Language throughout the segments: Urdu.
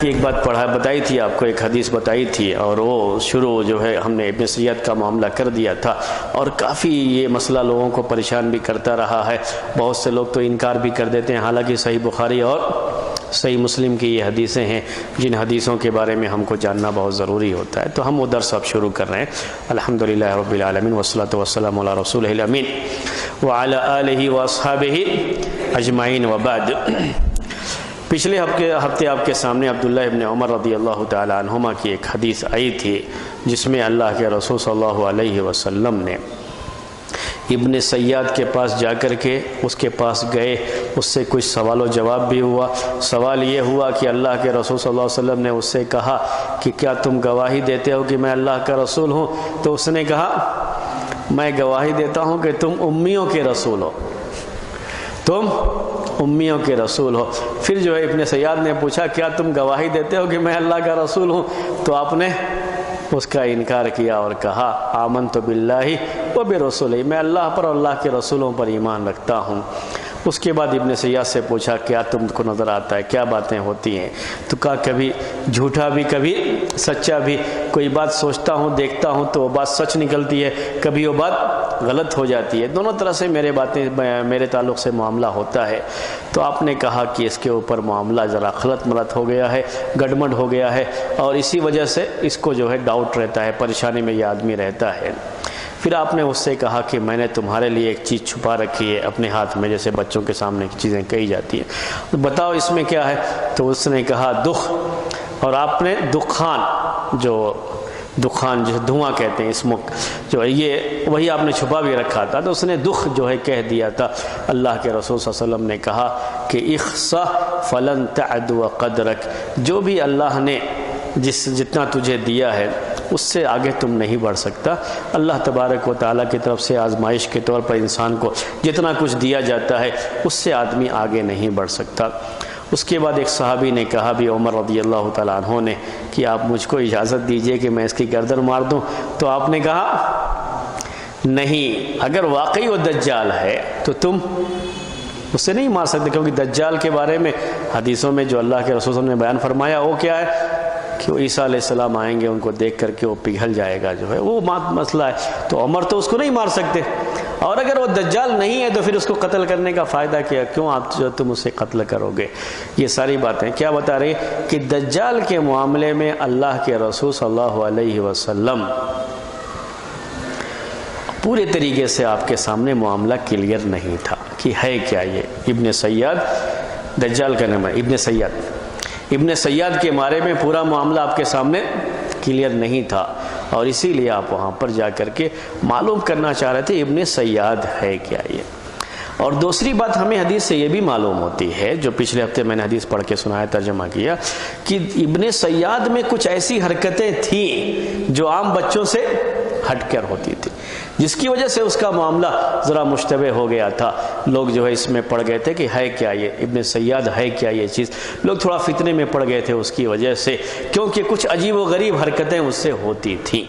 ایک بات بتائی تھی آپ کو، ایک حدیث بتائی تھی، اور وہ شروع جو ہے ہم نے ابن سیاد کا معاملہ کر دیا تھا، اور کافی یہ مسئلہ لوگوں کو پریشان بھی کرتا رہا ہے۔ بہت سے لوگ تو انکار بھی کر دیتے ہیں، حالانکہ صحیح بخاری اور صحیح مسلم کی یہ حدیثیں ہیں جن حدیثوں کے بارے میں ہم کو جاننا بہت ضروری ہوتا ہے۔ تو ہم وہ درس اب شروع کر رہے ہیں۔ الحمدللہ رب العالمین والصلاۃ والسلام علی رسولہ الامین وعلی آلہ واصحابہ اجمعین وبعد۔ پچھلے ہفتے آپ کے سامنے عبداللہ ابن عمر رضی اللہ تعالی عنہما کی ایک حدیث آئی تھی، جس میں اللہ کے رسول صلی اللہ علیہ وسلم نے ابن سیاد کے پاس جا کر کے اس کے پاس گئے، اس سے کچھ سوال و جواب بھی ہوا۔ سوال یہ ہوا کہ اللہ کے رسول صلی اللہ علیہ وسلم نے اس سے کہا کہ کیا تم گواہی دیتے ہو کہ میں اللہ کا رسول ہوں؟ تو اس نے کہا میں گواہی دیتا ہوں کہ تم امیوں کے رسول ہو، تم امیوں کے رسول ہو۔ پھر جو ہے ابن سیاد نے پوچھا کیا تم گواہی دیتے ہو کہ میں اللہ کا رسول ہوں؟ تو آپ نے اس کا انکار کیا اور کہا آمنت باللہ و برسولہ، میں اللہ پر اور اللہ کے رسولوں پر ایمان رکھتا ہوں۔ اس کے بعد ابن سیاد سے پوچھا کیا تم کو نظر آتا ہے، کیا باتیں ہوتی ہیں؟ تو کہا کبھی جھوٹا بھی کبھی سچا بھی، کوئی بات سوچتا ہوں دیکھتا ہوں تو وہ بات سچ نکلتی ہے، کبھی وہ بات غلط ہو جاتی ہے، دونوں طرح سے میرے تعلق سے معاملہ ہوتا ہے۔ تو آپ نے کہا کہ اس کے اوپر معاملہ ذرا غلط ملت ہو گیا ہے، گڑبڑ ہو گیا ہے، اور اسی وجہ سے اس کو جو ہے ڈاؤٹ رہتا ہے، پریشانی میں یہ آدمی رہتا ہے۔ پھر آپ نے اس سے کہا کہ میں نے تمہارے لیے ایک چیز چھپا رکھی ہے اپنے ہاتھ میں، جیسے بچوں کے سامنے چیزیں کہی جاتی ہیں، بتاؤ اس میں کیا ہے؟ تو اس نے کہا دخ، اور آپ نے دخان جو دھواں کہتے ہیں اسموک جو ہے، یہ وہی آپ نے چھپا بھی رکھا تھا، تو اس نے دخ جو ہے کہہ دیا تھا۔ اللہ کے رسول صلی اللہ علیہ وسلم نے کہا کہ اخصا فلن تعدو قدرک، جو بھی اللہ نے جتنا تجھے دیا ہے اس سے آگے تم نہیں بڑھ سکتا۔ اللہ تبارک و تعالیٰ کی طرف سے آزمائش کے طور پر انسان کو جتنا کچھ دیا جاتا ہے اس سے آدمی آگے نہیں بڑھ سکتا۔ اس کے بعد ایک صحابی نے کہا بھی عمر رضی اللہ تعالیٰ عنہ نے کہ آپ مجھ کو اجازت دیجئے کہ میں اس کی گردن مار دوں، تو آپ نے کہا نہیں، اگر واقعی وہ دجال ہے تو تم اس سے نہیں مار سکتے، کیونکہ دجال کے بارے میں حدیثوں میں جو اللہ کے رسول نے بیان فرمایا وہ کیا ہے کہ وہ عیسیٰ علیہ السلام آئیں گے، ان کو دیکھ کر کے وہ پگھل جائے گا، جو ہے وہ مسئلہ ہے۔ تو عمر تو اس کو نہیں مار سکتے، اور اگر وہ دجال نہیں ہے تو پھر اس کو قتل کرنے کا فائدہ کیا؟ کیوں تم اسے قتل کرو گے؟ یہ ساری باتیں کیا بتا رہی کہ دجال کے معاملے میں اللہ کے رسول صلی اللہ علیہ وسلم پورے طریقے سے آپ کے سامنے معاملہ کلیئر نہیں تھا کہ ہے کیا یہ۔ ابن سیاد، دجال کا نام ہے ابن سیاد کے بارے میں پورا معاملہ آپ کے سامنے کلیئر نہیں تھا، اور اسی لیے آپ وہاں پر جا کر کے معلوم کرنا چاہ رہے تھے ابن سیاد ہے کیا یہ۔ اور دوسری بات ہمیں حدیث سے یہ بھی معلوم ہوتی ہے، جو پچھلے ہفتے میں نے حدیث پڑھ کے سنایا، ترجمہ کیا، کہ ابن سیاد میں کچھ ایسی حرکتیں تھیں جو عام بچوں سے ہٹ کر ہوتی تھی، جس کی وجہ سے اس کا معاملہ ذرا مشتبہ ہو گیا تھا۔ لوگ جو ہے اس میں پڑ گئے تھے کہ ہے کیا یہ ابن سیاد ہے کیا یہ چیز، لوگ تھوڑا فتنے میں پڑ گئے تھے اس کی وجہ سے، کیونکہ کچھ عجیب و غریب حرکتیں اس سے ہوتی تھیں۔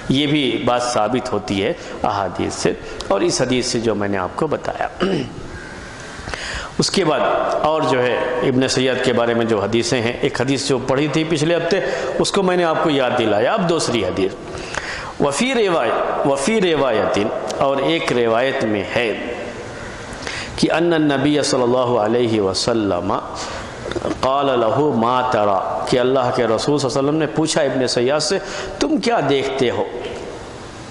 یہ بھی بات ثابت ہوتی ہے احادیث سے، اور اس حدیث سے جو میں نے آپ کو بتایا۔ اس کے بعد اور جو ہے ابن سیاد کے بارے میں جو حدیثیں ہیں، ایک حدیث جو پڑھی تھی پچھلے ہفتے اس کو میں نے آپ کو یاد دلایا۔ اب دوسری حدیث، وفی روایت، اور ایک روایت میں ہے کہ ان النبی صلی اللہ علیہ وسلم قال له ما ترى، کہ اللہ کے رسول صلی اللہ علیہ وسلم نے پوچھا ابن سیاد سے تم کیا دیکھتے ہو،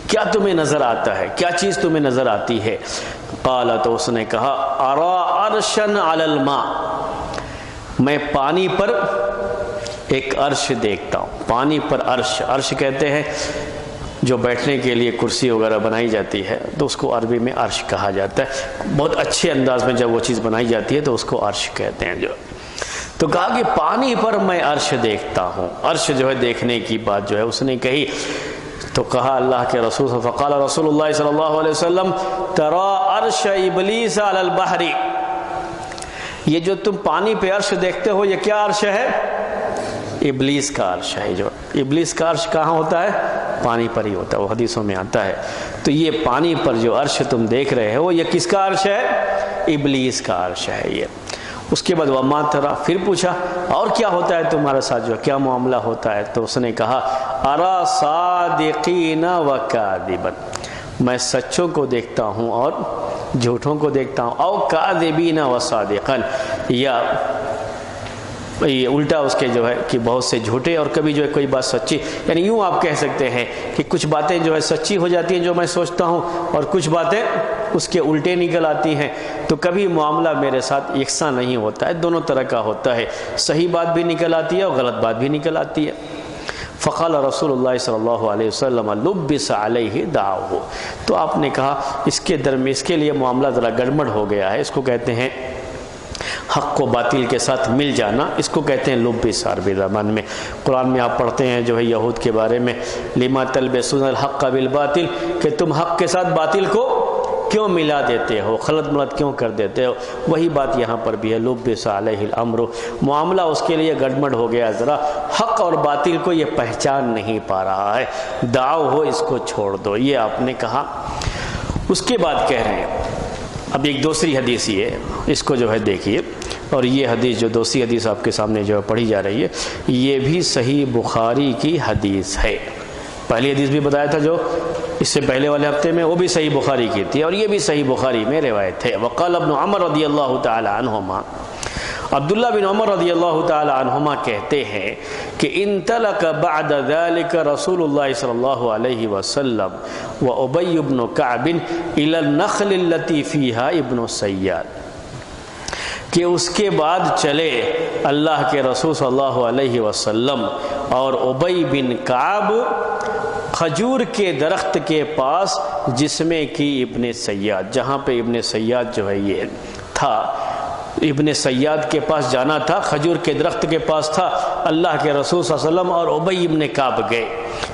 کیا تمہیں نظر آتا ہے، کیا چیز تمہیں نظر آتی ہے؟ قال، تو اس نے کہا ارى عرشا علی الماء، میں پانی پر ایک عرش دیکھتا ہوں۔ پانی پر عرش کہتے ہیں جو بیٹھنے کے لیے کرسی وغیرہ بنائی جاتی ہے، تو اس کو عربی میں عرش کہا جاتا ہے۔ بہت اچھے انداز میں جب وہ چیز بنائی جاتی ہے تو اس کو عرش کہتے ہیں۔ جو تو کہا کہ پانی پر میں عرش دیکھتا ہوں، عرش جو ہے دیکھنے کی بات جو ہے اس نے کہی، تو کہا اللہ کے رسول فقال رسول اللہ صلی اللہ علیہ وسلم ترى عرش ابلیس علی البحر، یہ جو تم پانی پہ عرش دیکھتے ہو یہ کیا عرش ہے؟ ابلیس کا عرش ہے۔ جو ابلیس کا عرش کہاں ہوتا ہے؟ پانی پر ہی ہوتا ہے، وہ حدیثوں میں آتا ہے۔ تو یہ پانی پر جو عرش تم دیکھ رہے ہو یہ کس کا عرش ہے؟ ابلیس کا عرش ہے یہ۔ اس کے بعد وما ترى، پھر پوچھا اور کیا ہوتا ہے تمہارے ساتھ، جو کیا معاملہ ہوتا ہے؟ تو اس نے کہا ارى صادقین وکاذبا، میں سچوں کو دیکھتا ہوں اور جھوٹوں کو دیکھتا ہوں، او کاذبین وصادقا، یا یہ الٹا اس کے جو ہے کہ بہت سے جھوٹے اور کبھی جو ہے کوئی بات سچی، یعنی یوں آپ کہہ سکتے ہیں کہ کچھ باتیں جو ہے سچی ہو جاتی ہیں جو میں سوچتا ہوں، اور کچھ باتیں اس کے الٹے نکل آتی ہیں، تو کبھی معاملہ میرے ساتھ یکساں نہیں ہوتا ہے، دونوں طرح کا ہوتا ہے، صحیح بات بھی نکل آتی ہے اور غلط بات بھی نکل آتی ہے۔ فقال رسول اللہ صلی اللہ علیہ وسلم لبس علیہ دعوہ، تو آپ نے کہا اس کے لیے معاملہ ذرا گڑبڑ ہو گیا ہے، اس کو کہتے ہیں حق و باطل کے ساتھ مل جانا، اس کو کہتے ہیں لبس عربی زبان میں۔ قرآن میں آپ پڑھتے ہیں جو ہے یہود کے بارے میں لما تلبسون الحق بالباطل، کہ تم حق کے ساتھ باطل کو کیوں ملا دیتے ہو، خلط ملط کیوں کر دیتے ہو، وہی بات یہاں پر بھی ہے، لبس علیہ الامر، معاملہ اس کے لیے گڑبڑ ہو گیا، ذرا حق اور باطل کو یہ پہچان نہیں پا رہا ہے، دعو ہو اس کو چھوڑ دو، یہ آپ نے کہا۔ اس کے بعد کہہ رہے ہیں اب ایک دوسری حدیث یہ ہے، اس کو جو ہے دیکھیے، اور یہ حدیث جو دوسری حدیث آپ کے سامنے جو ہے پڑھی جا رہی ہے، یہ بھی صحیح بخاری کی حدیث ہے۔ پہلی حدیث بھی بتایا تھا جو اس سے پہلے والے ہفتے میں، وہ بھی صحیح بخاری کی تھی، اور یہ بھی صحیح بخاری میں روایت ہے۔ وقال ابن عمر رضی اللہ تعالی عنہما، عبداللہ بن عمر رضی اللہ تعالی عنہما کہتے ہیں کہ انطلق بعد ذلك رسول اللہ صلی اللہ علیہ وسلم وابی بن کعب الى النخل التي فيها ابن سیاد، کہ اس کے بعد چلے اللہ کے رسول صلی اللہ علیہ وسلم اور ابی بن کعب کھجور کے درخت کے پاس جس میں کی ابن سیاد، جہاں پہ ابن سیاد جو ہے یہ تھا، ابن سیاد کے پاس جانا تھا، کھجور کے درخت کے پاس تھا، اللہ کے رسول صلی اللہ علیہ وسلم اور ابی ابن کعب گئے۔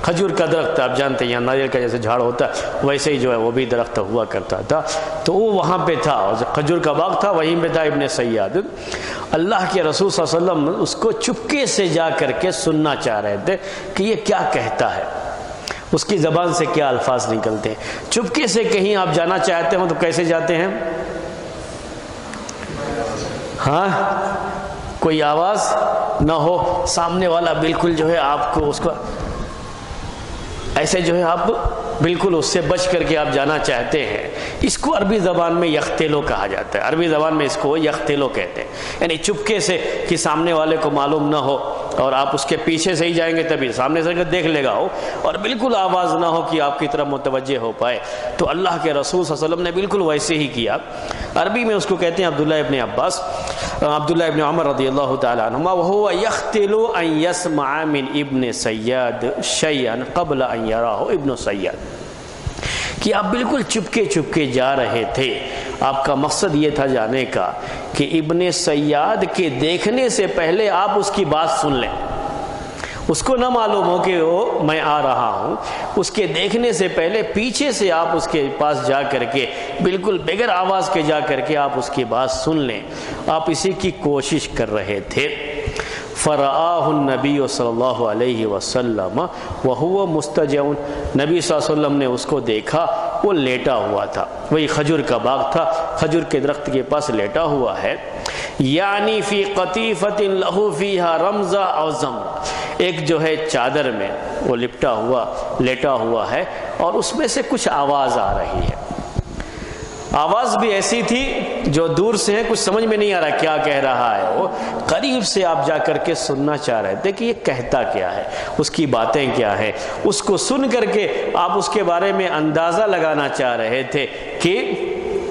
کھجور کا درخت آپ جانتے ہیں، یہاں ناریل کا جیسے جھاڑ ہوتا ہے ویسے ہی جو ہے وہ بھی درخت ہوا کرتا تھا، تو وہ وہاں پہ تھا، کھجور کا باغ تھا، وہیں پہ تھا ابن سیاد۔ اللہ کے رسول صلی اللہ علیہ وسلم اس کو چپکے سے جا کر کے سننا چاہ رہے تھے کہ یہ کیا کہتا ہے، اس کی زبان سے کیا الفاظ نکلتے ہیں۔ چپکے سے کہیں آپ جانا چاہتے ہوں تو کیسے جاتے ہیں؟ ہاں، کوئی آواز نہ ہو، سامنے والا بالکل جو ہے آپ کو اس کو ایسے جو ہے آپ بالکل اس سے بچ کر کے آپ جانا چاہتے ہیں، اس کو عربی زبان میں یختلو کہا جاتا ہے، عربی زبان میں اس کو یختلو کہتے ہیں، یعنی چپکے سے کہ سامنے والے کو معلوم نہ ہو اور آپ اس کے پیچھے سے ہی جائیں گے تبھی سامنے سے دیکھ لے گا ہو، اور بالکل آواز نہ ہو کہ آپ کی طرف متوجہ ہو پائے۔ تو اللہ کے رسول صلی اللہ علیہ وسلم نے بالکل ویسے ہی کیا۔ عربی میں اس کو کہتے ہیں عبداللہ ابن عمر رضی اللہ تعالی عنہما، وہو یختل ان یسمع من ابن سیاد شیئا قبل ان یراہ ابن سیاد، کہ آپ بالکل چپکے جا رہے تھے، آپ کا مقصد یہ تھا جانے کا کہ ابن سیاد کے دیکھنے سے پہلے آپ اس کی بات سن لیں، اس کو نہ معلوم ہو کہ وہ میں آ رہا ہوں، اس کے دیکھنے سے پہلے پیچھے سے آپ اس کے پاس جا کر کے بالکل بغیر آواز کے جا کر کے آپ اس کی بات سن لیں، آپ اسی کی کوشش کر رہے تھے۔ فرآہ النبی صلی اللہ علیہ وسلم وہو مستجع، نبی صلی اللہ علیہ وسلم نے اس کو دیکھا، وہ لیٹا ہوا تھا، وہی کھجور کا باغ تھا، کھجور کے درخت کے پاس لیٹا ہوا ہے، یعنی فی قطیفۃ لہ فیہا رمزہ او زمر، ایک جو ہے چادر میں وہ لپٹا ہوا لیٹا ہوا ہے اور اس میں سے کچھ آواز آ رہی ہے، آواز بھی ایسی تھی جو دور سے ہے، کچھ سمجھ میں نہیں آ رہا کیا کہہ رہا ہے، وہ قریب سے آپ جا کر کے سننا چاہ رہے تھے کہ یہ کہتا کیا ہے، اس کی باتیں کیا ہے، اس کو سن کر کے آپ اس کے بارے میں اندازہ لگانا چاہ رہے تھے کہ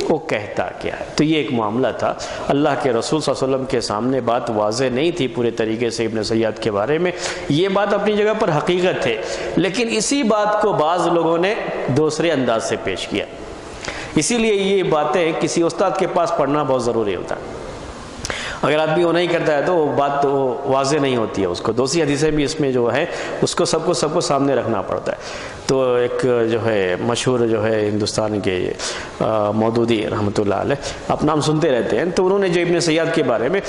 وہ کہتا کیا ہے۔ تو یہ ایک معاملہ تھا، اللہ کے رسول صلی اللہ علیہ وسلم کے سامنے بات واضح نہیں تھی پورے طریقے سے ابن سیاد کے بارے میں، یہ بات اپنی جگہ پر حقیقت ہے، لیکن اسی بات کو بعض لوگوں نے دوسرے انداز سے پیش کیا، اسی لیے یہ باتیں کسی استاد کے پاس پڑھنا بہت ضروری ہوتا ہے، اگر آدمی وہ نہیں کرتا ہے تو وہ بات تو واضح نہیں ہوتی ہے، اس کو دوسری حدیثیں بھی اس میں جو ہے اس کو سب کو سامنے رکھنا پڑتا ہے۔ تو ایک جو ہے مشہور جو ہے ہندوستان کے مودودی رحمۃ اللہ علیہ، آپ نام سنتے رہتے ہیں، تو انہوں نے جو ابن سیاد کے بارے میں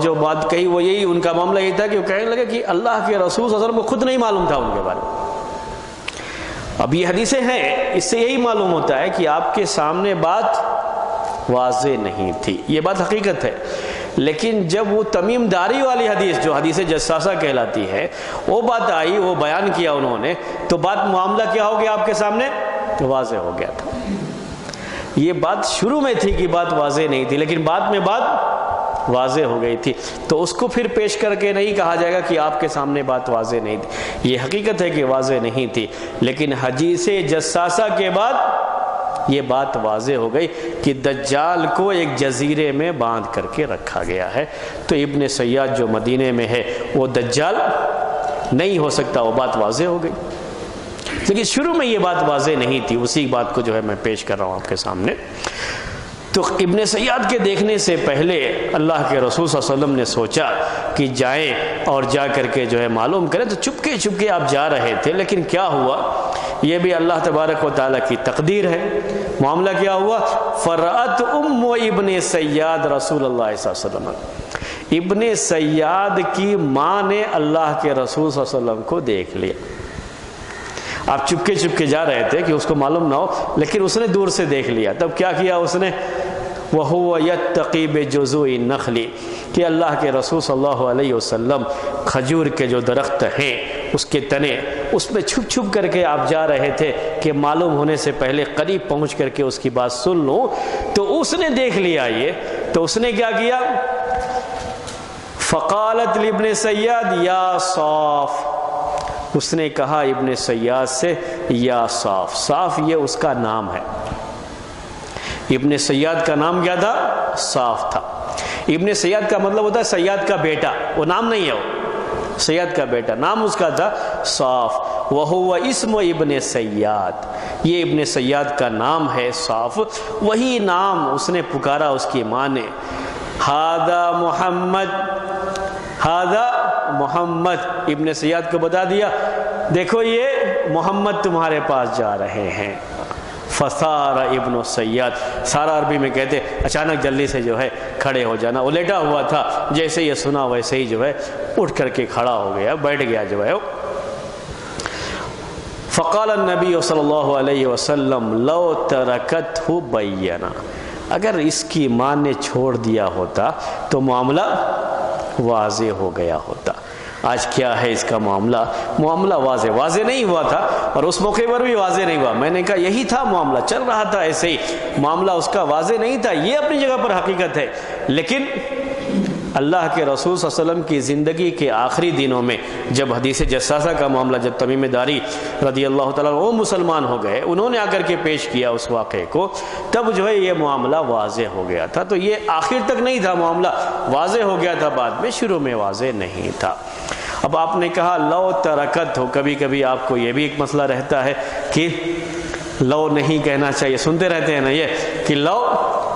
جو بات کہی وہ یہی، ان کا معاملہ یہ تھا کہ وہ کہنے لگے کہ اللہ کے رسول صلی اللہ علیہ وسلم کو خود نہیں معلوم تھا ان کے بارے میں۔ اب یہ حدیثیں ہیں، اس سے یہی معلوم ہوتا ہے کہ آپ کے سامنے بات واضح نہیں تھی، یہ بات حقیقت ہے، لیکن جب وہ تمیم داری والی حدیث جو حدیث جساسہ کہلاتی ہے وہ بات آئی، وہ بیان کیا انہوں نے، تو بات معاملہ کیا ہو گیا آپ کے سامنے؟ واضح ہو گیا تھا۔ یہ بات شروع میں تھی کہ بات واضح نہیں تھی، لیکن بعد میں بات واضح ہو گئی تھی، تو اس کو پھر پیش کر کے نہیں کہا جائے گا کہ آپ کے سامنے بات واضح نہیں تھی۔ یہ حقیقت ہے کہ واضح نہیں تھی، لیکن حدیث جساسہ کے بعد یہ بات واضح ہو گئی کہ دجال کو ایک جزیرے میں باندھ کر کے رکھا گیا ہے، تو ابن سیاد جو مدینے میں ہے وہ دجال نہیں ہو سکتا، وہ بات واضح ہو گئی۔ لیکن شروع میں یہ بات واضح نہیں تھی، اسی بات کو جو ہے میں پیش کر رہا ہوں آپ کے سامنے۔ تو ابن سیاد کے دیکھنے سے پہلے اللہ کے رسول صلی اللہ علیہ وسلم نے سوچا کہ جائیں اور جا کر کے جو ہے معلوم کریں، تو چپکے چپکے آپ جا رہے تھے، لیکن کیا ہوا یہ بھی اللہ تبارک و تعالیٰ کی تقدیر ہے۔ معاملہ کیا ہوا؟ فرأت ام ابن سیاد رسول اللہ صلی اللہ علیہ وسلم، ابن سیاد کی ماں نے اللہ کے رسول صلی اللہ علیہ وسلم کو دیکھ لیا۔ آپ چپکے چپکے جا رہے تھے کہ اس کو معلوم نہ ہو، لیکن اس نے دور سے دیکھ لیا۔ تب کیا کیا اس نے؟ وَهُوَ يَتَّقِي بِجُذُوعِ النَّخْلِ، کہ اللہ کے رسول صلی اللہ علیہ وسلم کھجور کے جو درخت ہیں اس کے تنے، اس میں چھپ چھپ کر کے آپ جا رہے تھے کہ معلوم ہونے سے پہلے قریب پہنچ کر کے اس کی بات سن لوں۔ تو اس نے دیکھ لیا یہ، تو اس نے کیا کیا؟ فَقَالَتْ لِابْنِ سَیَّاد یا صاف، اس نے کہا ابن سیاد سے یا صاف۔ صاف یہ اس کا نام ہے، ابن سیاد کا نام کیا تھا؟ صاف تھا۔ ابن سیاد کا مطلب ہوتا ہے سیاد کا بیٹا، وہ نام نہیں ہے، وہ سیاد کا بیٹا، نام اس کا تھا صاف۔ وَهُوَ اسْمُ ابن سیاد، یہ ابن سیاد کا نام ہے صاف، وہی نام اس نے پکارا اس کی ماں نے۔ ہذا محمد، ہذا محمد، ابن سیاد کو بتا دیا دیکھو یہ محمد تمہارے پاس جا رہے ہیں۔ فثار ابن سیاد، سارا عربی میں کہتے اچانک جلدی سے جو ہے کھڑے ہو جانا، وہ لیٹا ہوا تھا، جیسے یہ سنا ویسے ہی جو ہے اٹھ کر کے کھڑا ہو گیا، بیٹھ گیا جو ہے۔ فقال النبی صلی اللہ علیہ وسلم لو ترکتہ بینا، اگر اس کی ماں نے چھوڑ دیا ہوتا تو معاملہ واضح ہو گیا ہوتا۔ آج کیا ہے اس کا معاملہ واضح نہیں ہوا تھا، اور اس موقع پر بھی واضح نہیں ہوا۔ میں نے کہا یہی تھا معاملہ، چل رہا تھا ایسے ہی، معاملہ اس کا واضح نہیں تھا، یہ اپنی جگہ پر حقیقت ہے۔ لیکن اللہ کے رسول صلی اللہ علیہ وسلم کی زندگی کے آخری دنوں میں جب حدیث جساسہ کا معاملہ، جب تمیم داری رضی اللہ تعالیٰ وہ مسلمان ہو گئے، انہوں نے آ کر کے پیش کیا اس واقعے کو، تب جو ہے یہ معاملہ واضح ہو گیا تھا۔ تو یہ آخر تک نہیں تھا معاملہ، واضح ہو گیا تھا بعد میں، شروع میں واضح نہیں تھا۔ اب آپ نے کہا لو ترکت ہو، کبھی کبھی آپ کو یہ بھی ایک مسئلہ رہتا ہے کہ لو نہیں کہنا چاہیے، سنتے رہتے ہیں نا یہ کہ لو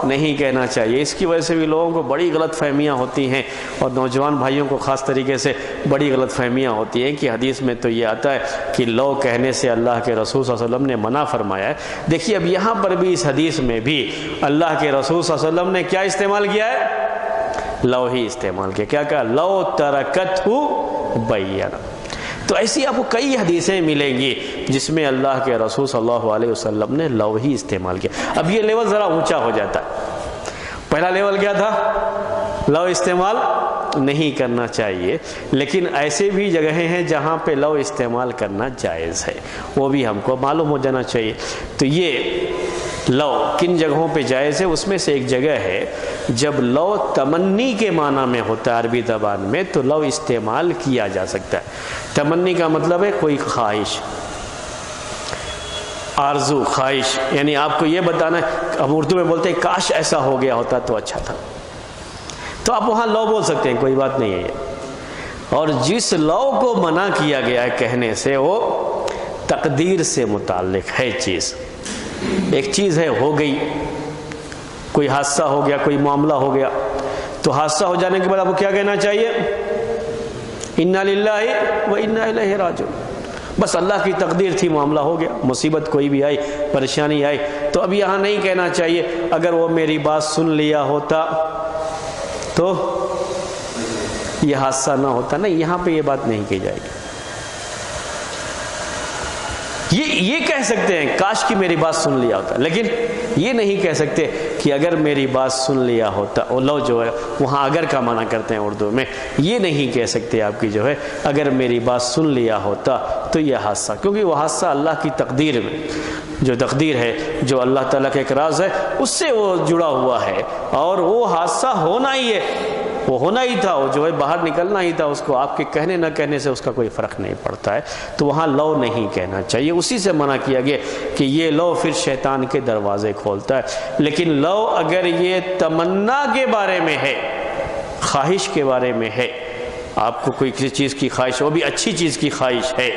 نہیں کہنا چاہیے، اس کی وجہ سے بھی لوگوں کو بڑی غلط فہمیاں ہوتی ہیں، اور نوجوان بھائیوں کو خاص طریقے سے بڑی غلط فہمیاں ہوتی ہیں کہ حدیث میں تو یہ آتا ہے کہ لو کہنے سے اللہ کے رسول صلی اللہ علیہ وسلم نے منع فرمایا ہے۔ دیکھیے اب یہاں پر بھی اس حدیث میں بھی اللہ کے رسول صلی اللہ علیہ وسلم نے کیا استعمال کیا ہے؟ لو ہی استعمال کیا۔ کیا کہا؟ لو ترکتہ بینا۔ تو ایسی آپ کو کئی حدیثیں ملیں گی جس میں اللہ کے رسول صلی اللہ علیہ وسلم نے لو ہی استعمال کیا۔ اب یہ لیول ذرا اونچا ہو جاتا ہے۔ پہلا لیول کیا تھا؟ لو استعمال نہیں کرنا چاہیے، لیکن ایسے بھی جگہیں ہیں جہاں پہ لو استعمال کرنا جائز ہے، وہ بھی ہم کو معلوم ہو جانا چاہیے۔ تو یہ لو کن جگہوں پہ جائز ہے، اس میں سے ایک جگہ ہے جب لو تمنی کے معنی میں ہوتا ہے عربی زبان میں، تو لو استعمال کیا جا سکتا ہے۔ تمنی کا مطلب ہے کوئی خواہش، آرزو، خواہش، یعنی آپ کو یہ بتانا ہے، ہم اردو میں بولتے ہیں کاش ایسا ہو گیا ہوتا تو اچھا تھا، تو آپ وہاں لو بول سکتے ہیں، کوئی بات نہیں ہے یہ۔ اور جس لو کو منع کیا گیا ہے کہنے سے، وہ تقدیر سے متعلق ہے چیز۔ ایک چیز ہے ہو گئی، کوئی حادثہ ہو گیا، کوئی معاملہ ہو گیا، تو حادثہ ہو جانے کے بعد آپ کو کیا کہنا چاہیے؟ انا للہ و انا الیہ راجعون۔ بس اللہ کی تقدیر تھی، معاملہ ہو گیا، مصیبت کوئی بھی آئی، پریشانی آئی، تو اب یہاں نہیں کہنا چاہیے اگر وہ میری بات سن لیا ہوتا تو یہ حادثہ نہ ہوتا، نہیں، یہاں پہ یہ بات نہیں کی جائے گی۔ یہ کہہ سکتے ہیں کاش کی میری بات سن لیا ہوتا، لیکن یہ نہیں کہہ سکتے کہ اگر میری بات سن لیا ہوتا. اور لو جو ہے وہاں اگر کا معنی کرتے ہیں اردو میں، یہ نہیں کہہ سکتے آپ کی جو ہے اگر میری بات سن لیا ہوتا تو یہ حادثہ، کیونکہ وہ حادثہ اللہ کی تقدیر میں، جو تقدیر ہے، جو اللہ تعالیٰ کا ایک راز ہے، اس سے وہ جڑا ہوا ہے، اور وہ حادثہ ہونا ہی ہے، وہ ہونا ہی تھا، وہ جو ہے باہر نکلنا ہی تھا. اس کو آپ کے کہنے نہ کہنے سے اس کا کوئی فرق نہیں پڑتا ہے. تو وہاں لو نہیں کہنا چاہیے. اسی سے منع کیا گیا کہ یہ لو پھر شیطان کے دروازے کھولتا ہے. لیکن لو اگر یہ تمنا کے بارے میں ہے، خواہش کے بارے میں ہے، آپ کو کوئی کسی چیز کی خواہش، وہ بھی اچھی چیز کی خواہش ہے،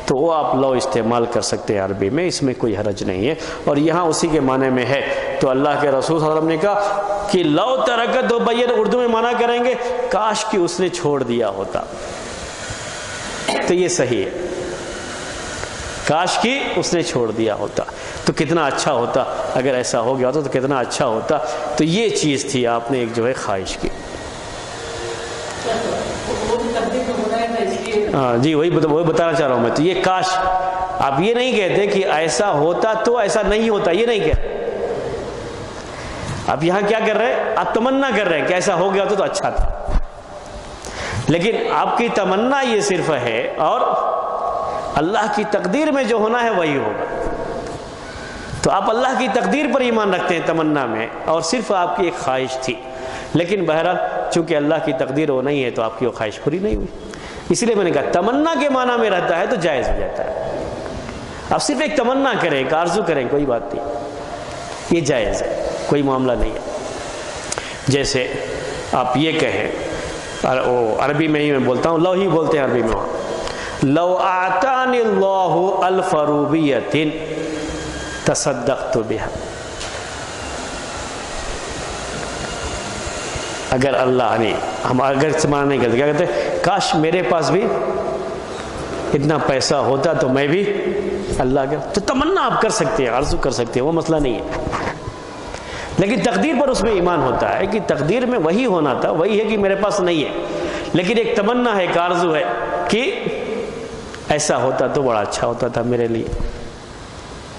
تو وہ آپ لو استعمال کر سکتے ہیں عربی میں، اس میں کوئی حرج نہیں ہے. اور یہاں اسی کے معنی میں ہے. تو اللہ کے رسول صلی اللہ علیہ وسلم نے کہا کہ لو ترکت و بین، اردو میں معنی کریں گے کاش کہ اس نے چھوڑ دیا ہوتا. تو یہ صحیح ہے، کاش کہ اس نے چھوڑ دیا ہوتا تو کتنا اچھا ہوتا، اگر ایسا ہو گیا ہوتا تو کتنا اچھا ہوتا. تو یہ چیز تھی، آپ نے ایک جو ہے خواہش کی. ہاں جی، وہی بتانا چاہ رہا ہوں میں. تو یہ کاش، آپ یہ نہیں کہتے کہ ایسا ہوتا تو ایسا نہیں ہوتا، یہ نہیں کہتے. آپ یہاں کیا کر رہے ہیں؟ آپ تمنا کر رہے ہیں کہ ایسا ہو گیا تو اچھا تھا. لیکن آپ کی تمنا یہ صرف ہے، اور اللہ کی تقدیر میں جو ہونا ہے وہی ہوگا. تو آپ اللہ کی تقدیر پر ایمان رکھتے ہیں تمنا میں، اور صرف آپ کی ایک خواہش تھی. لیکن بہرحال چونکہ اللہ کی تقدیر وہ نہیں ہے تو آپ کی وہ خواہش پوری نہیں ہوئی. اسی لیے میں نے کہا تمنا کے معنی میں رہتا ہے تو جائز ہو جاتا ہے. آپ صرف ایک تمنا کریں، ایک آرزو کریں، کوئی بات نہیں، یہ جائز ہے، کوئی معاملہ نہیں ہے. جیسے آپ یہ کہیں، عربی میں ہی میں بولتا ہوں، لو ہی بولتے ہیں عربی میں، لو اعطانی اللہ الف روبیۃ تصدقت بها. اگر اللہ نے، ہم اگر استعمال نہیں کرتے، کیا کہتے ہیں؟ کاش میرے پاس بھی اتنا پیسہ ہوتا تو میں بھی اللہ کا. تو تمنا آپ کر سکتے ہیں، عرض کر سکتے ہیں، وہ مسئلہ نہیں ہے. لیکن تقدیر پر اس میں ایمان ہوتا ہے کہ تقدیر میں وہی ہونا تھا، وہی ہے کہ میرے پاس نہیں ہے. لیکن ایک تمنا ہے، ایک آرزو ہے کہ ایسا ہوتا تو بڑا اچھا ہوتا تھا میرے لیے.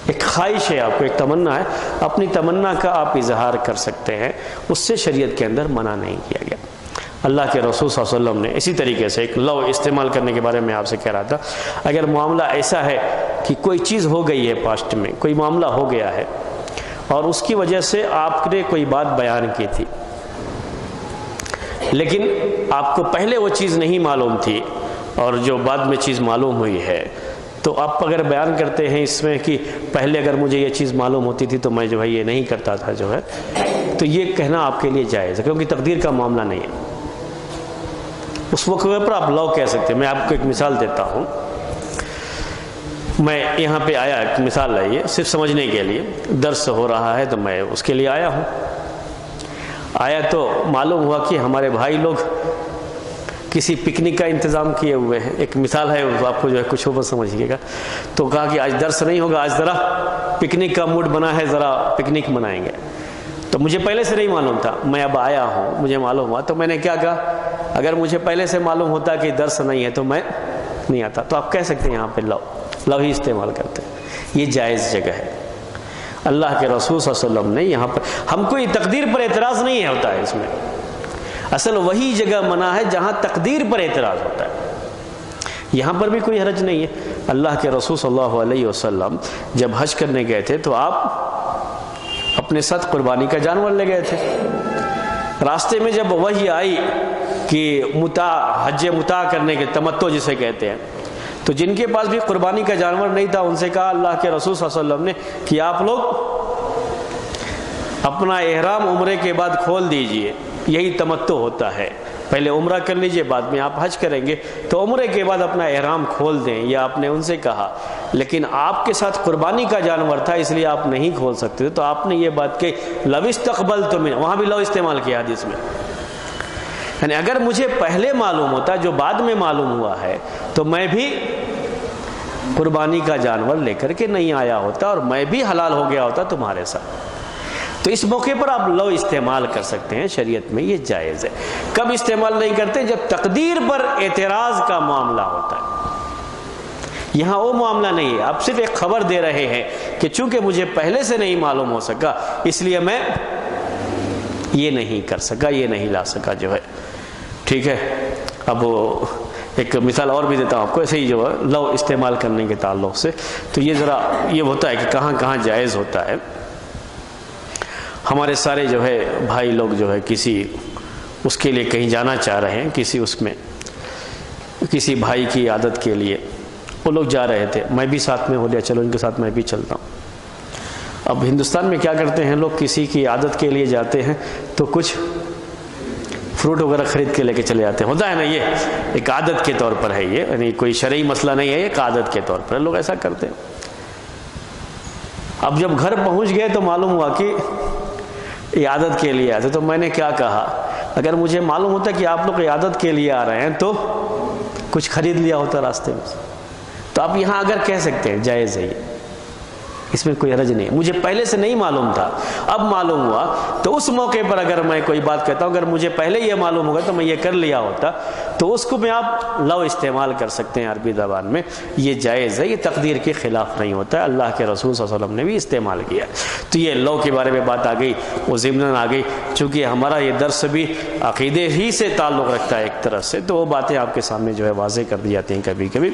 ایک خواہش ہے آپ کو، ایک تمنا ہے، اپنی تمنا کا آپ اظہار کر سکتے ہیں، اس سے شریعت کے اندر منع نہیں کیا گیا. اللہ کے رسول صلی اللہ علیہ وسلم نے اسی طریقے سے ایک لو استعمال کرنے کے بارے میں آپ سے کہہ رہا تھا. اگر معاملہ ایسا ہے کہ کوئی چیز ہو گئی ہے، پاسٹ میں کوئی معاملہ ہو گیا ہے، اور اس کی وجہ سے آپ نے کوئی بات بیان کی تھی، لیکن آپ کو پہلے وہ چیز نہیں معلوم تھی، اور جو بعد میں چیز معلوم ہوئی ہے، تو آپ اگر بیان کرتے ہیں اس میں کہ پہلے اگر مجھے یہ چیز معلوم ہوتی تھی تو میں جو ہے یہ نہیں کرتا تھا جو ہے، تو یہ کہنا آپ کے لیے جائز ہے، کیونکہ تقدیر کا معاملہ نہیں ہے. اس موقع پر آپ لو کہہ سکتے ہیں. میں آپ کو ایک مثال دیتا ہوں. میں یہاں پہ آیا، ایک مثال ہے یہ صرف سمجھنے کے لیے، درس ہو رہا ہے تو میں اس کے لیے آیا ہوں. آیا تو معلوم ہوا کہ ہمارے بھائی لوگ کسی پکنک کا انتظام کیے ہوئے ہیں. ایک مثال ہے، آپ کو جو ہے کچھ ہو سمجھیے گا. تو کہا کہ آج درس نہیں ہوگا، آج ذرا پکنک کا موڈ بنا ہے، ذرا پکنک منائیں گے. تو مجھے پہلے سے نہیں معلوم تھا، میں اب آیا ہوں، مجھے معلوم ہوا. تو میں نے کیا کہا، اگر مجھے پہلے سے معلوم ہوتا کہ درس نہیں ہے تو میں نہیں آتا. تو آپ کہہ سکتے ہیں یہاں پہ لو ہی استعمال کرتے ہیں، یہ جائز جگہ ہے. اللہ کے رسول صلی اللہ علیہ وسلم نے یہاں پر، ہم کوئی تقدیر پر اعتراض نہیں ہوتا ہے اس میں. اصل وہی جگہ منع ہے جہاں تقدیر پر اعتراض ہوتا ہے. یہاں پر بھی کوئی حرج نہیں ہے. اللہ کے رسول صلی اللہ علیہ وسلم جب حج کرنے گئے تھے تو آپ اپنے ساتھ قربانی کا جانور لے گئے تھے. راستے میں جب وحی آئی کہ حج متع کرنے کے، تمتع جسے کہتے ہیں، تو جن کے پاس بھی قربانی کا جانور نہیں تھا ان سے کہا اللہ کے رسول صلی اللہ علیہ وسلم نے کہ آپ لوگ اپنا احرام عمرے کے بعد کھول دیجئے، یہی تمتع ہوتا ہے. پہلے عمرہ کر لیجئے، بعد میں آپ حج کریں گے تو عمرے کے بعد اپنا احرام کھول دیں. یہ آپ نے ان سے کہا. لیکن آپ کے ساتھ قربانی کا جانور تھا اس لیے آپ نہیں کھول سکتے تھے. تو آپ نے یہ بات کہ لو استقبلت من، وہاں بھی لو استعمال کیا حدیث میں. یعنی اگر مجھے پہلے معلوم ہوتا جو بعد میں معلوم ہوا ہے تو میں بھی قربانی کا جانور لے کر کے نہیں آیا ہوتا اور میں بھی حلال ہو گیا ہوتا تمہارے ساتھ. تو اس موقع پر آپ لو استعمال کر سکتے ہیں، شریعت میں یہ جائز ہے. کب استعمال نہیں کرتے؟ جب تقدیر پر اعتراض کا معاملہ ہوتا ہے. یہاں وہ معاملہ نہیں ہے، آپ صرف ایک خبر دے رہے ہیں کہ چونکہ مجھے پہلے سے نہیں معلوم ہو سکا اس لیے میں یہ نہیں کر سکا، یہ نہیں لا سکا جو ہے، ٹھیک ہے۔ اب ایک مثال اور بھی دیتا ہوں آپ کو، ایسے ہی جو ہے لو استعمال کرنے کے تعلق سے، تو یہ ذرا یہ ہوتا ہے کہ کہاں کہاں جائز ہوتا ہے۔ ہمارے سارے جو ہے بھائی لوگ جو ہے کسی اس کے لیے کہیں جانا چاہ رہے ہیں، کسی اس میں کسی بھائی کی عادت کے لیے وہ لوگ جا رہے تھے، میں بھی ساتھ میں ہو لیا، چلو ان کے ساتھ میں بھی چلتا ہوں۔ اب ہندوستان میں کیا کرتے ہیں لوگ، کسی کی عادت کے لیے جاتے ہیں تو کچھ فروٹ وغیرہ خرید کے لے کے چلے جاتے ہیں، ہوتا ہے نا، یہ ایک عادت کے طور پر ہے، یہ یعنی کوئی شرعی مسئلہ نہیں ہے، یہ ایک عادت کے طور پر لوگ ایسا کرتے ہیں۔ اب جب گھر پہنچ گئے تو معلوم ہوا کہ عیادت کے لیے آتے، تو میں نے کیا کہا، اگر مجھے معلوم ہوتا کہ آپ لوگ عیادت کے لیے آ رہے ہیں تو کچھ خرید لیا ہوتا راستے میں، تو آپ یہاں اگر کہہ سکتے ہیں جائز ہے، اس میں کوئی حرج نہیں ہے۔ مجھے پہلے سے نہیں معلوم تھا، اب معلوم ہوا، تو اس موقع پر اگر میں کوئی بات کہتا ہوں، اگر مجھے پہلے یہ معلوم ہوگا تو میں یہ کر لیا ہوتا، تو اس کو میں آپ لو استعمال کر سکتے ہیں عربی زبان میں، یہ جائز ہے، یہ تقدیر کے خلاف نہیں ہوتا ہے، اللہ کے رسول صلی اللہ علیہ وسلم نے بھی استعمال کیا۔ تو یہ لو کے بارے میں بات آ گئی، وہ ضمناً آ گئی، چونکہ ہمارا یہ درس بھی عقیدے ہی سے تعلق رکھتا ہے ایک طرح سے، تو وہ باتیں آپ کے سامنے جو ہے واضح کر دی جاتی ہیں کبھی کبھی۔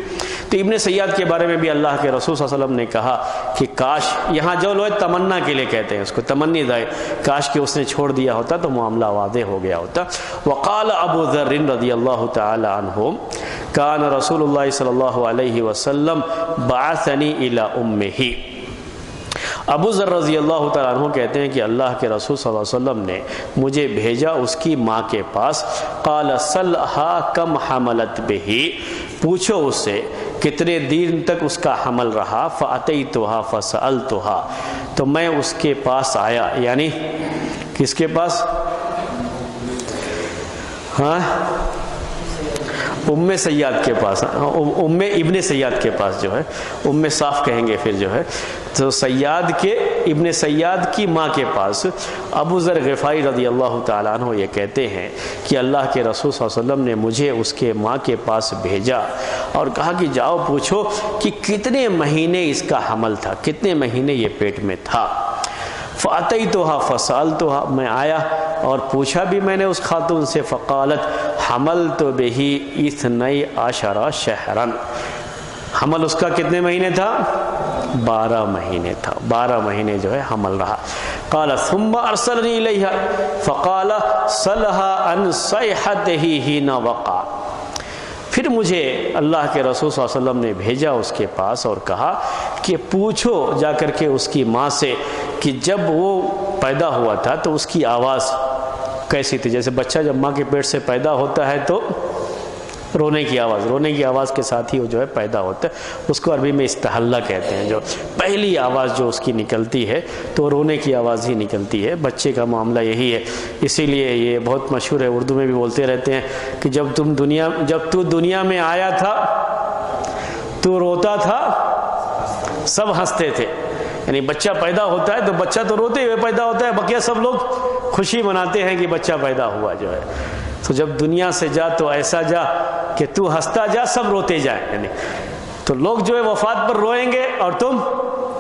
تو ابن سیاد کے بارے میں بھی اللہ کے رسول صلی اللہ علیہ وسلم نے کہا کہ کاش، یہاں جو لوگ تمنا کے لیے کہتے ہیں اس کو تمنی دائے، کاش کہ اس نے چھوڑ دیا ہوتا تو معاملہ واضح ہو گیا ہوتا۔ وقال ابو ذر رضی اللہ تعالی عنہ کان رسول اللہ صلی اللہ علیہ وسلم بعثنی الی امہ۔ ابو ذر رضی اللہ تعالیٰ عنہ کہتے ہیں کہ اللہ کے رسول صلی اللہ علیہ وسلم نے مجھے بھیجا اس کی ماں کے پاس، قال سلھا کم حملت بہ، پوچھو اس سے کتنے دن تک اس کا حمل رہا، فاتیتھا فسألتھا، تو میں اس کے پاس آیا، یعنی کس کے پاس، ہاں ام سیاد کے پاس، ام ابن سیاد کے پاس جو ہے، ام صاف کہیں گے پھر جو ہے، تو سیاد کے ابن سیاد کی ماں کے پاس ابو ذر غفاری رضی اللہ تعالیٰ عنہ یہ کہتے ہیں کہ اللہ کے رسول صلی اللہ علیہ وسلم نے مجھے اس کے ماں کے پاس بھیجا اور کہا کہ جاؤ پوچھو کہ کتنے مہینے اس کا حمل تھا، کتنے مہینے یہ پیٹ میں تھا۔ فاتیتھا فسألتھا، میں آیا اور پوچھا بھی میں نے اس خاتون سے، فقالت حملت بہ 12 شہرا، حمل اس کا کتنے مہینے تھا، 12 مہینے تھا، 12 مہینے جو ہے حمل رہا۔ قال ثم ارسلنی الیہا فقال سلھا عن صیحتہ حین وقع، پھر مجھے اللہ کے رسول صلی اللہ علیہ وسلم نے بھیجا اس کے پاس اور کہا کہ پوچھو جا کر کے اس کی ماں سے کہ جب وہ پیدا ہوا تھا تو اس کی آواز کیسی تھی، جیسے بچہ جب ماں کے پیٹ سے پیدا ہوتا ہے تو رونے کی آواز کے ساتھ ہی وہ جو ہے پیدا ہوتا ہے، اس کو عربی میں استحلہ کہتے ہیں، جو پہلی آواز جو اس کی نکلتی ہے تو رونے کی آواز ہی نکلتی ہے، بچے کا معاملہ یہی ہے، اسی لیے یہ بہت مشہور ہے، اردو میں بھی بولتے رہتے ہیں کہ جب تو دنیا میں آیا تھا تو روتا تھا سب ہنستے تھے، یعنی بچہ پیدا ہوتا ہے تو بچہ تو روتے ہوئے پیدا ہوتا ہے، بقیہ سب لوگ خوشی مناتے ہیں کہ بچہ پیدا ہوا جو ہے، تو جب دنیا سے جا تو ایسا جا کہ تو ہنستا جا سب روتے جائیں، یعنی تو لوگ جو ہے وفات پر روئیں گے اور تم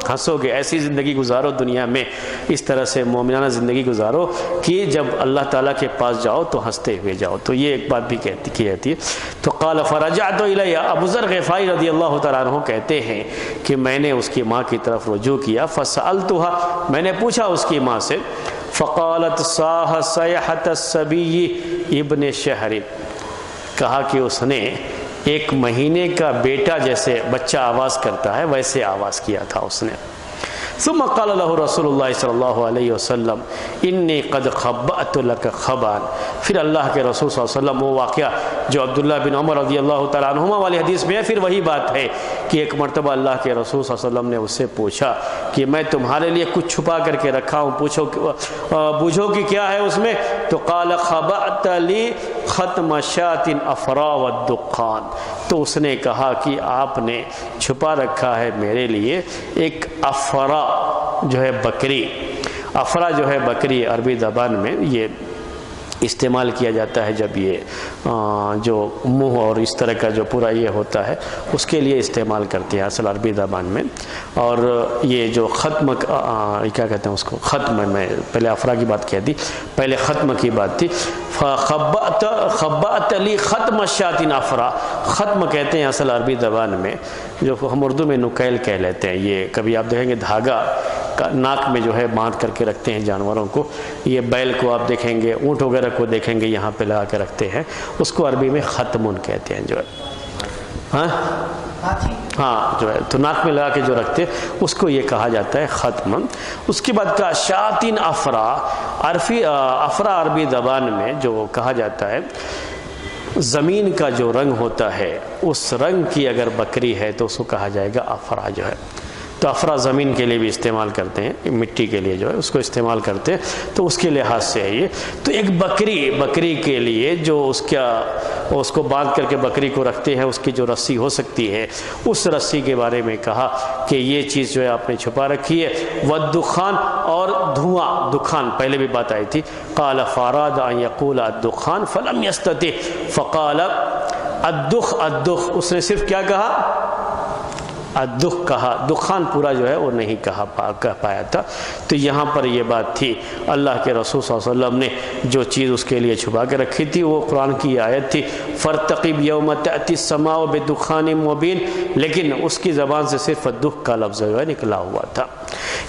ہنسو گے، ایسی زندگی گزارو دنیا میں، اس طرح سے مومنانہ زندگی گزارو کہ جب اللہ تعالیٰ کے پاس جاؤ تو ہنستے ہوئے جاؤ، تو یہ ایک بات بھی کہتی ہے۔ تو قال فرجعت الیہ، ابو ذر غفاری رضی اللہ تعالیٰ عنہ کہتے ہیں کہ میں نے اس کی ماں کی طرف رجوع کیا، فسألتھا، میں نے پوچھا اس کی ماں سے، فقالت صاح صیحۃ الصبی ابن شہر، کہا کہ اس نے 1 مہینے کا بیٹا جیسے بچہ آواز کرتا ہے ویسے آواز کیا تھا اس نے۔ ثم قال له رسول اللہ صلی اللہ علیہ وسلم انی قد خبأت لک خبان، پھر اللہ کے رسول صلی اللہ علیہ وسلم، وہ واقعہ جو عبداللہ بن عمر رضی اللہ تعالیٰ عنہما والی حدیث میں ہے، پھر وہی بات ہے کہ ایک مرتبہ اللہ کے رسول صلی اللہ علیہ وسلم نے اس سے پوچھا کہ میں تمہارے لیے کچھ چھپا کر کے رکھا ہوں، بوجھو کہ کیا ہے اس میں، تو قال خبأت لی ختم شاۃ افرا والدخان، تو اس نے کہا کہ آپ نے چھپا رکھا ہے میرے لیے ایک افرا جو ہے بکری، افرا جو ہے بکری عربی زبان میں یہ استعمال کیا جاتا ہے جب یہ جو منہ اور اس طرح کا جو پورا یہ ہوتا ہے اس کے لیے استعمال کرتے ہیں اصل عربی زبان میں. اور یہ جو ختم کیا کہتے ہیں اس کو، ختم، میں پہلے افرا کی بات کہہ دی، پہلے ختم کی بات تھی. خبأت لی ختم الشاطین افرا، ختم کہتے ہیں اصل عربی زبان میں، جو ہم اردو میں نکیل کہہ لیتے ہیں. یہ کبھی آپ دیکھیں گے دھاگا ناک میں جو ہے باندھ کر کے رکھتے ہیں جانوروں کو. یہ بیل کو آپ دیکھیں گے، اونٹ وغیرہ کو دیکھیں گے یہاں پہ لگا کے رکھتے ہیں، اس کو عربی میں ختمن کہتے ہیں جو ہے. ہاں جو ہے تو ناک میں لگا کے جو رکھتے ہیں اس کو یہ کہا جاتا ہے ختم. اس کے بعد کہا شاطین افرا. افرا عربی زبان میں جو کہا جاتا ہے زمین کا جو رنگ ہوتا ہے اس رنگ کی اگر بکری ہے تو اس کو کہا جائے گا افرا جو ہے. تو افرا زمین کے لیے بھی استعمال کرتے ہیں، مٹی کے لیے جو ہے اس کو استعمال کرتے ہیں، تو اس کے لحاظ سے ہے یہ. تو ایک بکری کے لیے جو اس کو باندھ کر کے بکری کو رکھتے ہیں، اس کی جو رسی ہو سکتی ہے اس رسی کے بارے میں کہا کہ یہ چیز جو ہے آپ نے چھپا رکھی ہے. والدخان، اور دھواں، دخان پہلے بھی بات آئی تھی. قال فاراد ان یقول الدخان فلم یستطع فقال الدخ، اس نے صرف کیا کہا؟ الدخ کہا، دخان پورا جو ہے وہ نہیں کہہ پایا تھا. تو یہاں پر یہ بات تھی، اللہ کے رسول صلی اللہ علیہ وسلم نے جو چیز اس کے لیے چھپا کے رکھی تھی وہ قرآن کی آیت تھی فارتقب یوم تأتی السماء بدخان مبین، لیکن اس کی زبان سے صرف الدخ کا لفظ جو ہے نکلا ہوا تھا.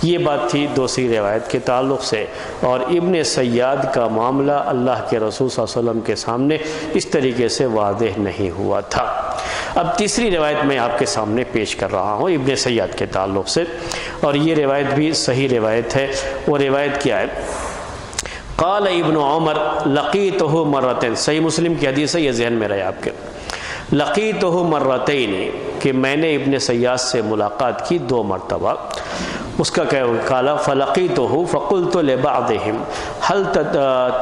یہ بات تھی دوسری روایت کے تعلق سے. اور ابن سیاد کا معاملہ اللہ کے رسول صلی اللہ علیہ وسلم کے سامنے اس طریقے سے واضح نہیں ہوا تھا. اب تیسری روایت میں آپ کے سامنے پیش کر رہا ہوں ابن سیاد کے تعلق سے، اور یہ روایت بھی صحیح روایت ہے. وہ روایت کیا ہے؟ قال ابن عمر لقیتہ مرتين، صحیح مسلم کی حدیث ہے، یہ ذہن میں رہے آپ کے. لقیتہ مرتين کہ میں نے ابن سیاد سے ملاقات کی 2 مرتبہ. اس کا کیا قال فلقیتہ فقلت لبعضهم هل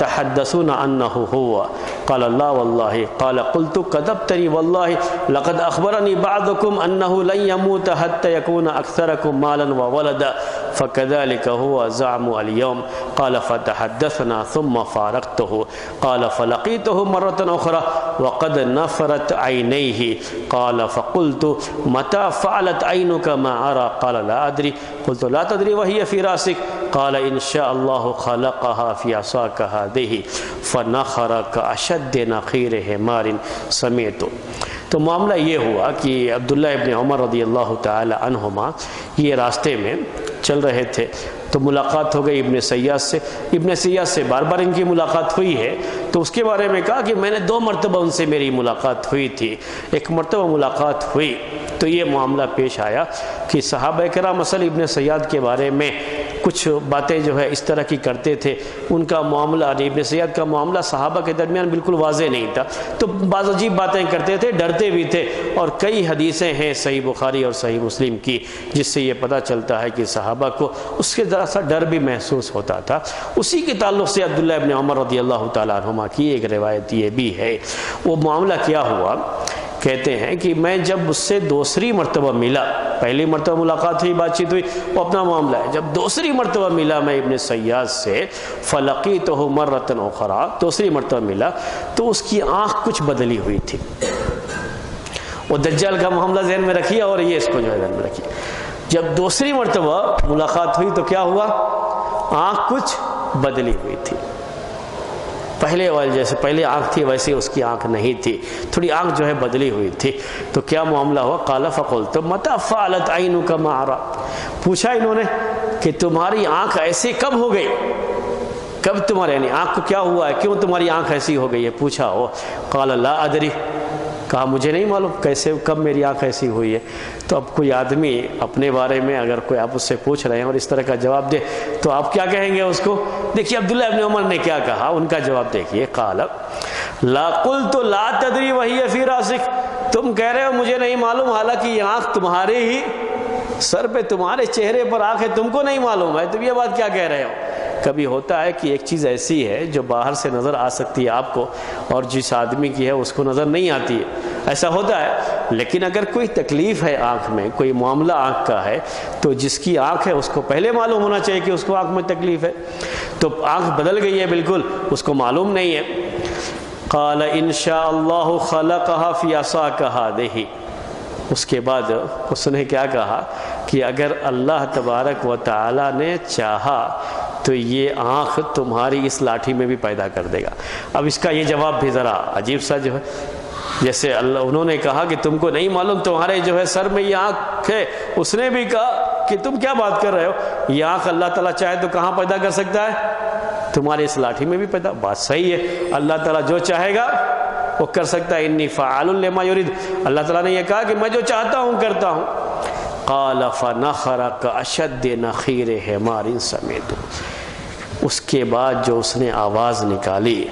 تحدثون انه هو قال لا والله قال قلت كذبتني والله لقد اخبرني بعضكم انه لن يموت حتى يكون اكثركم مالا وولدا فكذلك هو زعم اليوم قال فتحدثنا ثم فارقته قال فلقيته مرة أخرى وقد نفرت عينيه قال فقلت متى فعلت عينك ما أرى قال لا أدري قلت لا تدري وهي في رأسك قال إن شاء الله خلقها في عصاك هذه فنخر كأشد نخير حمار سمعت. تو معاملہ یہ ہوا کہ عبداللہ ابن عمر رضی اللہ تعالی عنہما یہ راستے میں چل رہے تھے تو ملاقات ہو گئی ابن سیاد سے. ابن سیاد سے بار بار ان کی ملاقات ہوئی ہے، تو اس کے بارے میں کہا کہ میں نے 2 مرتبہ ان سے میری ملاقات ہوئی تھی. ایک مرتبہ ملاقات ہوئی تو یہ معاملہ پیش آیا کہ صحابہ کرام اصل ابن سیاد کے بارے میں کچھ باتیں جو ہے اس طرح کی کرتے تھے. ان کا معاملہ ابن سیاد کا معاملہ صحابہ کے درمیان بالکل واضح نہیں تھا، تو بعض عجیب باتیں کرتے تھے، ڈرتے بھی تھے. اور کئی حدیثیں ہیں صحیح بخاری اور صحیح مسلم کی جس سے یہ پتہ چلتا ہے کہ صحابہ کو اس کے ذرا سا ڈر بھی محسوس ہوتا تھا. اسی کے تعلق سے عبداللہ ابن عمر رضی اللہ تعالیٰ عنہما کی ایک روایت یہ بھی ہے. وہ معاملہ کیا ہوا؟ کہتے ہیں کہ میں جب اس سے دوسری مرتبہ ملا، پہلی مرتبہ ملاقات ہوئی، بات چیت ہوئی، وہ اپنا معاملہ ہے. جب دوسری مرتبہ ملا میں ابن سیاد سے فلقیتہ مرۃ اخری، دوسری مرتبہ ملا تو اس کی آنکھ کچھ بدلی ہوئی تھی. وہ دجال کا معاملہ ذہن میں رکھیے اور یہ اس کو جو ہے ذہن میں رکھیے. جب دوسری مرتبہ ملاقات ہوئی تو کیا ہوا؟ آنکھ کچھ بدلی ہوئی تھی. پہلے والے جیسے پہلے آنکھ تھی ویسے اس کی آنکھ نہیں تھی، تھوڑی آنکھ جو ہے بدلی ہوئی تھی. تو کیا معاملہ ہوا؟ قال فقلت متى فعلت عینک ما ارى، پوچھا انہوں نے کہ تمہاری آنکھ ایسے کب ہو گئی، کب تمہارے یعنی آنکھ کو کیا ہوا ہے، کیوں تمہاری آنکھ ایسی ہو گئی ہے، پوچھا ہو. قال لا ادری، کہا مجھے نہیں معلوم کیسے کب میری آنکھ ایسی ہوئی ہے. تو اب کوئی آدمی اپنے بارے میں اگر کوئی آپ اس سے پوچھ رہے ہیں اور اس طرح کا جواب دے تو آپ کیا کہیں گے اس کو؟ دیکھیے عبداللہ ابن عمر نے کیا کہا، ان کا جواب دیکھیے. قال لا قلت لا تدری وہی فی راسک، تم کہہ رہے ہو مجھے نہیں معلوم، حالانکہ یہ آنکھ تمہارے ہی سر پہ، تمہارے چہرے پر آنکھ ہے، تم کو نہیں معلوم ہے، تم یہ بات کیا کہہ رہے ہو؟ کبھی ہوتا ہے کہ ایک چیز ایسی ہے جو باہر سے نظر آ سکتی ہے آپ کو اور جس آدمی کی ہے اس کو نظر نہیں آتی ہے. ایسا ہوتا ہے لیکن اگر کوئی تکلیف ہے آنکھ میں، کوئی معاملہ آنکھ کا ہے، تو جس کی آنکھ ہے اس کو پہلے معلوم ہونا چاہیے کہ اس کو آنکھ میں تکلیف ہے. تو آنکھ بدل گئی ہے بالکل، اس کو معلوم نہیں ہے. قال ان شاء اللہ خلقها فی عصاک ہذہ. اس کے بعد اس نے کیا کہا کہ اگر اللہ تبارک و تعالی نے چاہا تو یہ آنکھ تمہاری اس لاٹھی میں بھی پیدا کر دے گا. اب اس کا یہ جواب بھی ذرا عجیب سا جو ہے، جیسے انہوں نے کہا کہ تم کو نہیں معلوم تمہارے جو ہے سر میں یہ آنکھ ہے، اس نے بھی کہا کہ تم کیا بات کر رہے ہو، یہ آنکھ اللہ تعالیٰ چاہے تو کہاں پیدا کر سکتا ہے؟ تمہارے اس لاٹھی میں بھی پیدا. بات صحیح ہے، اللہ تعالیٰ جو چاہے گا وہ کر سکتا ہے. انی فعال لما یرید، اللہ تعالیٰ نے یہ کہا کہ میں جو چاہتا ہوں کرتا ہوں. قال فنخر کاشد نخیر حمار سمیت. اس کے بعد جو اس نے آواز نکالی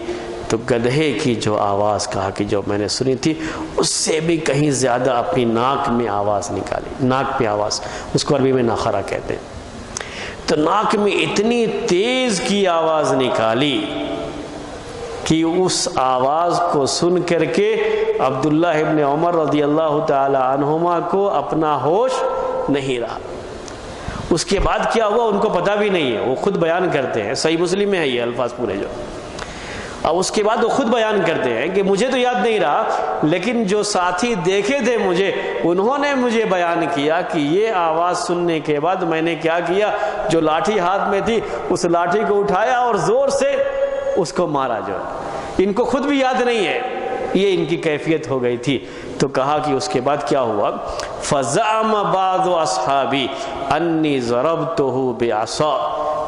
تو گدھے کی جو آواز کہا کہ جو میں نے سنی تھی اس سے بھی کہیں زیادہ اپنی ناک میں آواز نکالی. ناک پہ آواز، اس کو عربی میں نخرہ کہتے ہیں. تو ناک میں اتنی تیز کی آواز نکالی کہ اس آواز کو سن کر کے عبداللہ ابن عمر رضی اللہ تعالی عنہما کو اپنا ہوش نہیں رہا. اس کے بعد کیا ہوا ان کو پتہ بھی نہیں ہے، وہ خود بیان کرتے ہیں، صحیح مسلم میں ہے یہ الفاظ پورے جو. اب اس کے بعد وہ خود بیان کرتے ہیں کہ مجھے تو یاد نہیں رہا، لیکن جو ساتھی دیکھے تھے مجھے، انہوں نے مجھے بیان کیا کہ یہ آواز سننے کے بعد میں نے کیا کیا، جو لاٹھی ہاتھ میں تھی اس لاٹھی کو اٹھایا اور زور سے اس کو مارا. جو ان کو خود بھی یاد نہیں ہے، یہ ان کی کیفیت ہو گئی تھی. تو کہا کہ اس کے بعد کیا ہوا، فزعم بعض اصحابی انی ضربتہ بعصا.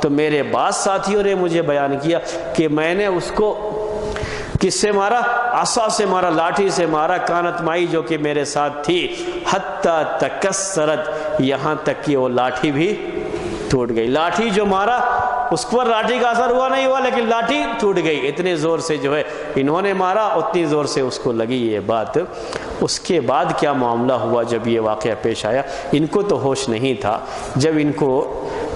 تو میرے بعض ساتھیوں نے مجھے بیان کیا کہ میں نے اس کو کس سے مارا، عصا سے مارا، لاٹھی سے مارا. کانت مائی جو کہ میرے ساتھ تھی، حتی تکسرت، یہاں تک کہ وہ لاٹھی بھی ٹوٹ گئی. لاٹھی جو مارا اس پر لاٹھی کا اثر ہوا نہیں ہوا، لیکن لاٹھی ٹوٹ گئی. اتنے زور سے جو ہے انہوں نے مارا، اتنی زور سے اس کو لگی یہ بات. اس کے بعد کیا معاملہ ہوا جب یہ واقعہ پیش آیا، ان کو تو ہوش نہیں تھا. جب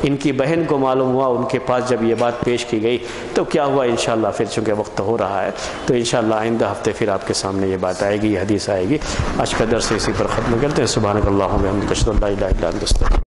ان کی بہن کو معلوم ہوا، ان کے پاس جب یہ بات پیش کی گئی تو کیا ہوا انشاءاللہ. پھر چونکہ وقت ہو رہا ہے تو انشاءاللہ آئندہ ہفتے پھر آپ کے سامنے یہ بات آئے گی، یہ حدیث آئے گی. آج کا درس اسی پر ختم کرتے ہیں. سبحانک اللہم و بحمدک، اشہد ان لا الہ الا انت، استغفرک.